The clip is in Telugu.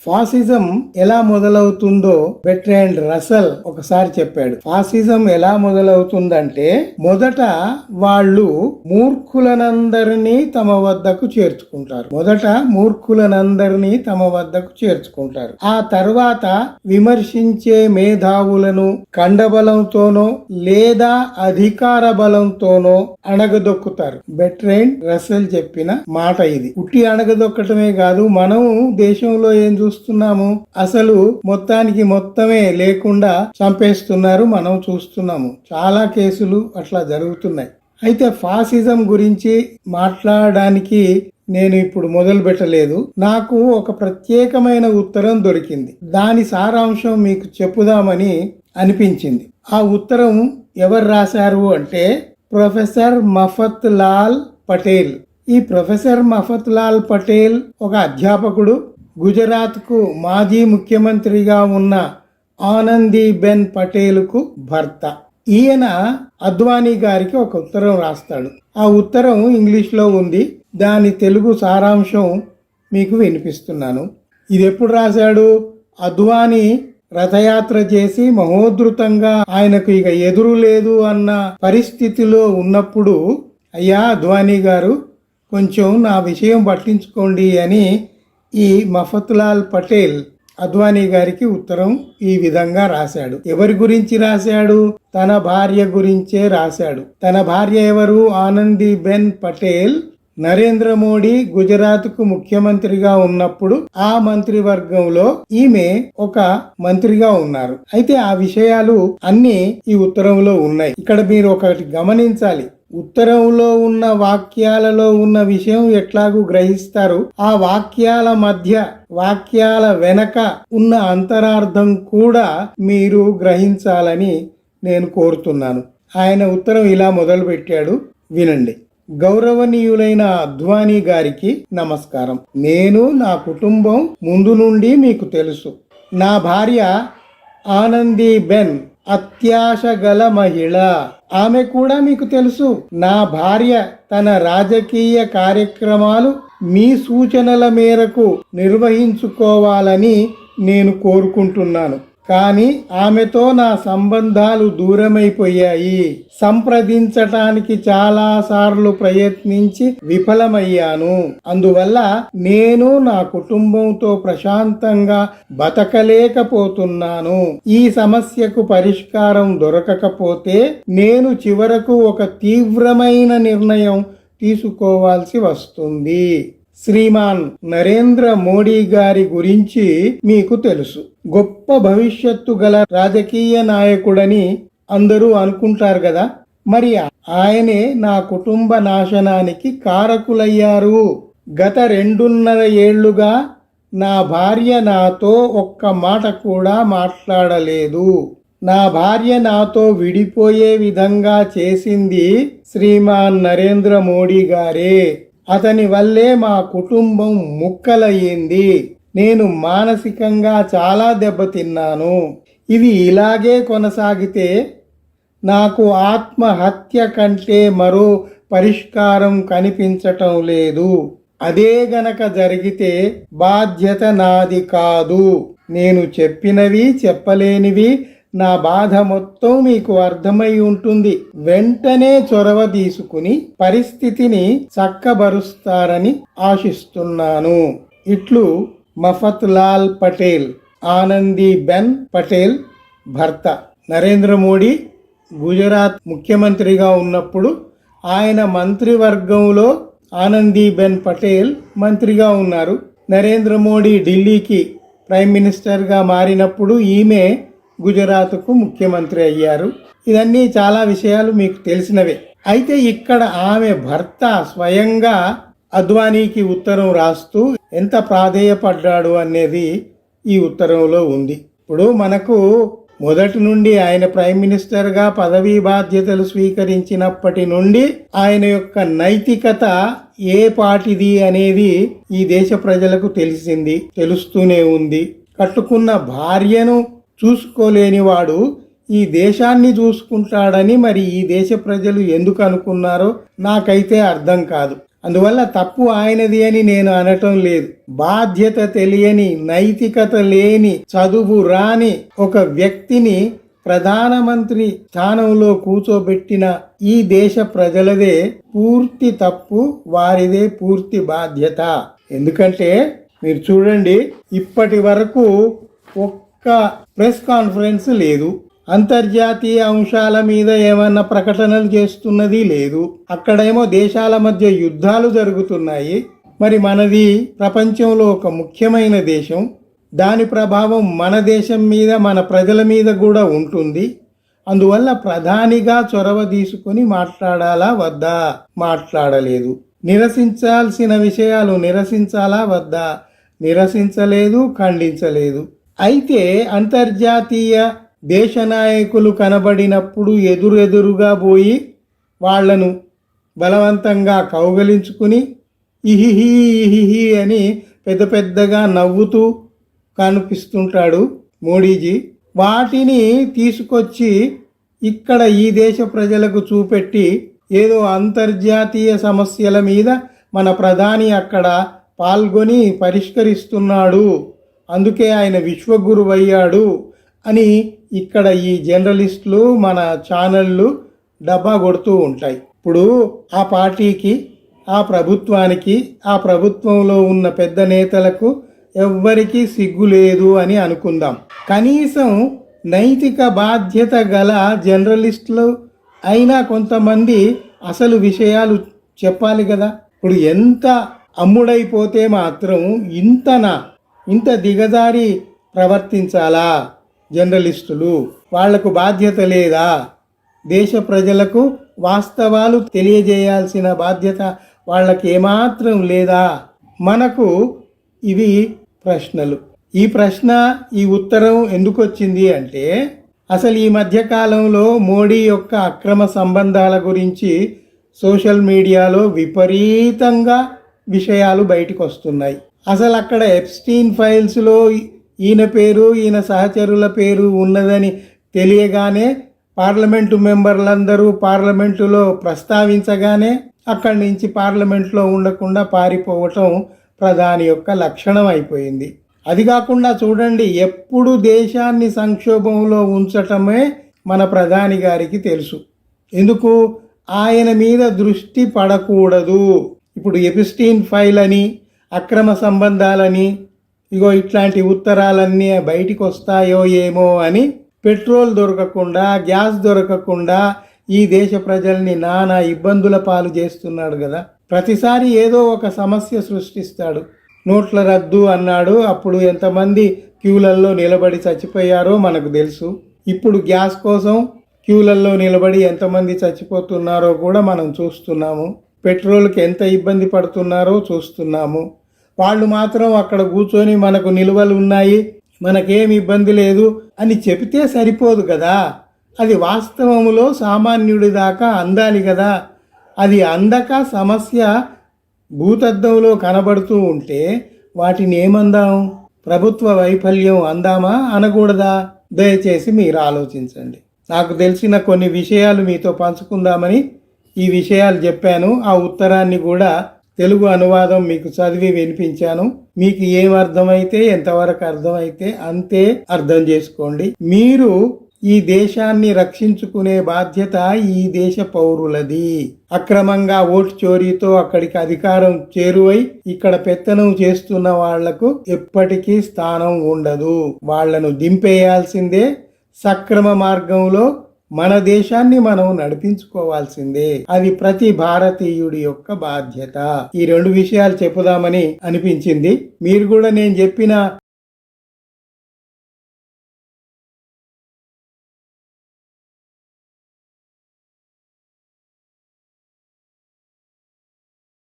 ఫాసిజం ఎలా మొదలవుతుందో బెర్ట్రాండ్ రసల్ ఒకసారి చెప్పాడు. ఫాసిజం ఎలా మొదలవుతుందంటే మొదట వాళ్ళు మూర్ఖులనందరినీ తమ వద్దకు చేర్చుకుంటారు. ఆ తర్వాత విమర్శించే మేధావులను కండబలంతోనో లేదా అధికార బలంతోనో అణగదొక్కుతారు. బెర్ట్రాండ్ రసల్ చెప్పిన మాట ఇది. ఉట్టి అణగదొక్కటమే కాదు, మనం దేశంలో ఏం చూస్తున్నాము, అసలు మొత్తమే లేకుండా చంపేస్తున్నారు, మనం చూస్తున్నాము. చాలా కేసులు అట్లా జరుగుతున్నాయి. అయితే ఫాసిజం గురించి మాట్లాడడానికి నేను ఇప్పుడు మొదలు పెట్టలేదు. నాకు ఒక ప్రత్యేకమైన ఉత్తరం దొరికింది. దాని సారాంశం మీకు చెప్పుదామని అనిపించింది. ఆ ఉత్తరం ఎవరు రాశారు అంటే ప్రొఫెసర్ మఫత్ లాల్ పటేల్. ఈ ప్రొఫెసర్ మఫత్ లాల్ పటేల్ ఒక అధ్యాపకుడు. గుజరాత్ కు మాజీ ముఖ్యమంత్రిగా ఉన్న ఆనందీబెన్ పటేల్ కు భర్త. ఈయన అద్వానీ గారికి ఒక ఉత్తరం రాస్తాడు. ఆ ఉత్తరం ఇంగ్లీష్ లో ఉంది. దాని తెలుగు సారాంశం మీకు వినిపిస్తున్నాను. ఇది ఎప్పుడు రాశాడు? అద్వానీ రథయాత్ర చేసి మహోద్ధృతంగా ఆయనకు ఇక ఎదురు లేదు అన్న పరిస్థితిలో ఉన్నప్పుడు, అయ్యా అద్వానీ గారు కొంచెం నా విషయం పట్టించుకోండి అని ఈ మఫత్లాల్ పటేల్ అద్వానీ గారికి ఉత్తరం ఈ విధంగా రాశాడు. ఎవరి గురించి రాశాడు? తన భార్య గురించే రాశాడు. తన భార్య ఎవరు? ఆనందీబెన్ పటేల్. నరేంద్ర మోడీ గుజరాత్ కు ముఖ్యమంత్రిగా ఉన్నప్పుడు ఆ మంత్రివర్గంలో ఈమె ఒక మంత్రిగా ఉన్నారు. అయితే ఆ విషయాలు అన్ని ఈ ఉత్తరంలో ఉన్నాయి. ఇక్కడ మీరు ఒకటి గమనించాలి. ఉత్తరంలో ఉన్న వాక్యాలలో ఉన్న విషయం ఎట్లాగూ గ్రహిస్తారు, ఆ వాక్యాల మధ్య వాక్యాల వెనక ఉన్న అంతరార్థం కూడా మీరు గ్రహించాలని నేను కోరుతున్నాను. ఆయన ఉత్తరం ఇలా మొదలు పెట్టాడు, వినండి. గౌరవనీయులైన అద్వానీ గారికి నమస్కారం. నేను, నా కుటుంబం ముందు నుండి మీకు తెలుసు. నా భార్య ఆనందీబెన్ అత్యాశ గల మహిళ. ఆమె కూడా మీకు తెలుసు. నా భార్య తన రాజకీయ కార్యక్రమాలు మీ సూచనల మేరకు నిర్వహించుకోవాలని నేను కోరుకుంటున్నాను. కానీ ఆమెతో నా సంబంధాలు దూరమైపోయాయి. సంప్రదించటానికి చాలా సార్లు ప్రయత్నించి విఫలమయ్యాను. అందువల్ల నేను నా కుటుంబంతో ప్రశాంతంగా బతకలేకపోతున్నాను. ఈ సమస్యకు పరిష్కారం దొరకకపోతే నేను చివరకు ఒక తీవ్రమైన నిర్ణయం తీసుకోవాల్సి వస్తుంది. శ్రీమాన్ నరేంద్ర మోడీ గారి గురించి మీకు తెలుసు. గొప్ప భవిష్యత్తు గల రాజకీయ నాయకుడని అందరూ అనుకుంటారు కదా. మరి ఆయనే నా కుటుంబ నాశనానికి కారకులయ్యారు. గత 2.5 ఏళ్లుగా నా భార్య నాతో ఒక్క మాట కూడా మాట్లాడలేదు. నా భార్య నాతో విడిపోయే విధంగా చేసింది శ్రీమాన్ నరేంద్ర మోడీ గారే. అతని వల్లే మా కుటుంబం ముక్కలయ్యింది. నేను మానసికంగా చాలా దెబ్బతిన్నాను. ఇది ఇలాగే కొనసాగితే నాకు ఆత్మహత్య కంటే మరో పరిష్కారం కనిపించటం లేదు. అదే గనక జరిగితే బాధ్యత నాది కాదు. నేను చెప్పినవి చెప్పలేనివి నా బాధ మొత్తం మీకు అర్థమై ఉంటుంది. వెంటనే చొరవ తీసుకుని పరిస్థితిని చక్కబరుస్తారని ఆశిస్తున్నాను. ఇట్లు మఫత్ లాల్ పటేల్, ఆనందీబెన్ పటేల్ భర్త. నరేంద్ర మోడీ గుజరాత్ ముఖ్యమంత్రిగా ఉన్నప్పుడు ఆయన మంత్రివర్గంలో ఆనందీబెన్ పటేల్ మంత్రిగా ఉన్నారు. నరేంద్ర మోడీ ఢిల్లీకి ప్రైమ్ మినిస్టర్గా మారినప్పుడు ఈమె గుజరాత్కు ముఖ్యమంత్రి అయ్యారు. ఇవన్నీ చాలా విషయాలు మీకు తెలిసినవే. అయితే ఇక్కడ ఆమె భర్త స్వయంగా అద్వానీకి ఉత్తరం రాస్తూ ఎంత ప్రాధేయపడ్డాడు అనేది ఈ ఉత్తరంలో ఉంది. ఇప్పుడు మనకు మొదటి నుండి ఆయన ప్రైమ్ మినిస్టర్గా పదవీ బాధ్యతలు స్వీకరించినప్పటి నుండి ఆయన యొక్క నైతికత ఏ పాటిది అనేది ఈ దేశ ప్రజలకు తెలుస్తూనే ఉంది. కట్టుకున్న భార్యను చూసుకోలేనివాడు ఈ దేశాన్ని చూసుకుంటాడని మరి ఈ దేశ ప్రజలు ఎందుకు అనుకున్నారో నాకైతే అర్థం కాదు. అందువల్ల తప్పు ఆయనది అని నేను అనటం లేదు. బాధ్యత తెలియని, నైతికత లేని, చదువు రాని ఒక వ్యక్తిని ప్రధానమంత్రి స్థానంలో కూర్చోబెట్టిన ఈ దేశ ప్రజలదే పూర్తి తప్పు, వారిదే పూర్తి బాధ్యత. ఎందుకంటే మీరు చూడండి, ఇప్పటి వరకు ఒక్క ప్రెస్ కాన్ఫరెన్స్ లేదు, అంతర్జాతీయ అంశాల మీద ఏమన్నా ప్రకటనలు చేస్తున్నది లేదు. అక్కడేమో దేశాల మధ్య యుద్ధాలు జరుగుతున్నాయి. మరి మనది ప్రపంచంలో ఒక ముఖ్యమైన దేశం, దాని ప్రభావం మన దేశం మీద, మన ప్రజల మీద కూడా ఉంటుంది. అందువల్ల ప్రధానిగా చొరవ తీసుకుని మాట్లాడాలా వద్దా? మాట్లాడలేదు. నిరసించాల్సిన విషయాలు నిరసించాలా వద్దా? నిరసించలేదు, ఖండించలేదు. అయితే అంతర్జాతీయ దేశ నాయకులు కనబడినప్పుడు ఎదురెదురుగా పోయి వాళ్లను బలవంతంగా కౌగలించుకుని ఇహిహి ఇహిహి అని పెద్ద పెద్దగా నవ్వుతూ కనిపిస్తుంటాడు మోడీజీ. వాటిని తీసుకొచ్చి ఇక్కడ ఈ దేశ ప్రజలకు చూపెట్టి ఏదో అంతర్జాతీయ సమస్యల మీద మన ప్రధాని అక్కడ పాల్గొని పరిష్కరిస్తున్నాడు, అందుకే ఆయన విశ్వగురువయ్యాడు అని ఇక్కడ ఈ జర్నలిస్టులు, మన ఛానళ్ళు డబ్బా కొడుతూ ఉంటాయి. ఇప్పుడు ఆ పార్టీకి, ఆ ప్రభుత్వానికి, ఆ ప్రభుత్వంలో ఉన్న పెద్ద నేతలకు ఎవ్వరికీ సిగ్గు లేదు అని అనుకుందాం. కనీసం నైతిక బాధ్యత గల జర్నలిస్టులు అయినా కొంతమంది అసలు విషయాలు చెప్పాలి కదా. ఇప్పుడు ఎంత అమ్ముడైపోతే మాత్రం ఇంత దిగజారి ప్రవర్తించాలా జర్నలిస్టులు? వాళ్లకు బాధ్యత లేదా? దేశ ప్రజలకు వాస్తవాలు తెలియజేయాల్సిన బాధ్యత వాళ్ళకి ఏమాత్రం లేదా? మనకు ఇవి ప్రశ్నలు. ఈ ప్రశ్న, ఈ ఉత్తరం ఎందుకు వచ్చింది అంటే, అసలు ఈ మధ్యకాలంలో మోడీ యొక్క అక్రమ సంబంధాల గురించి సోషల్ మీడియాలో విపరీతంగా విషయాలు బయటకు వస్తున్నాయి. అసలు అక్కడ ఎప్స్టీన్ ఫైల్స్లో ఈయన పేరు, ఈయన సహచరుల పేరు ఉన్నదని తెలియగానే పార్లమెంటు మెంబర్లందరూ పార్లమెంటులో ప్రస్తావించగానే అక్కడి నుంచి పార్లమెంట్లో ఉండకుండా పారిపోవటం ప్రధాని యొక్క లక్షణం అయిపోయింది. అది కాకుండా చూడండి, ఎప్పుడు దేశాన్ని సంక్షోభంలో ఉంచటమే మన ప్రధాని గారికి తెలుసు. ఎందుకు? ఆయన మీద దృష్టి పడకూడదు. ఇప్పుడు ఎపిస్టీన్ ఫైల్ అని, అక్రమ సంబంధాలని, ఇగో ఇట్లాంటి ఉత్తరాలన్నీ బయటికి వస్తాయో ఏమో అని పెట్రోల్ దొరకకుండా, గ్యాస్ దొరకకుండా ఈ దేశ ప్రజల్ని నానా ఇబ్బందుల పాలు చేస్తున్నాడు కదా. ప్రతిసారి ఏదో ఒక సమస్య సృష్టిస్తాడు. నోట్ల రద్దు అన్నాడు, అప్పుడు ఎంతమంది క్యూలల్లో నిలబడి చచ్చిపోయారో మనకు తెలుసు. ఇప్పుడు గ్యాస్ కోసం క్యూలల్లో నిలబడి ఎంతమంది చచ్చిపోతున్నారో కూడా మనం చూస్తున్నాము. పెట్రోల్కి ఎంత ఇబ్బంది పడుతున్నారో చూస్తున్నాము. వాళ్ళు మాత్రం అక్కడ కూర్చొని మనకు నిలువలు ఉన్నాయి, మనకేం ఇబ్బంది లేదు అని చెబితే సరిపోదు కదా. అది వాస్తవములో సామాన్యుడి దాకా అందాలి కదా. అది అందక సమస్య భూతద్దంలో కనబడుతూ ఉంటే వాటిని ఏమందాం? ప్రభుత్వ వైఫల్యం అందామా, అనకూడదా? దయచేసి మీరు ఆలోచించండి. నాకు తెలిసిన కొన్ని విషయాలు మీతో పంచుకుందామని ఈ విషయాలు చెప్పాను. ఆ ఉత్తరాన్ని కూడా తెలుగు అనువాదం మీకు చదివి వినిపించాను. మీకు ఏం అర్థమైతే, ఎంతవరకు అర్థమైతే అంతే అర్థం చేసుకోండి. మీరు ఈ దేశాన్ని రక్షించుకునే బాధ్యత ఈ దేశ పౌరులది. అక్రమంగా ఓటు చోరీతో అక్కడికి అధికారం చేరువై ఇక్కడ పెత్తనం చేస్తున్న వాళ్లకు ఎప్పటికీ స్థానం ఉండదు. వాళ్లను దింపేయాల్సిందే. సక్రమ మార్గంలో మన దేశాన్ని మనం నడిపించుకోవాల్సిందే. అది ప్రతి భారతీయుడి యొక్క బాధ్యత. ఈ రెండు విషయాలు చెప్పుదామని అనిపించింది. మీరు కూడా నేను చెప్పిన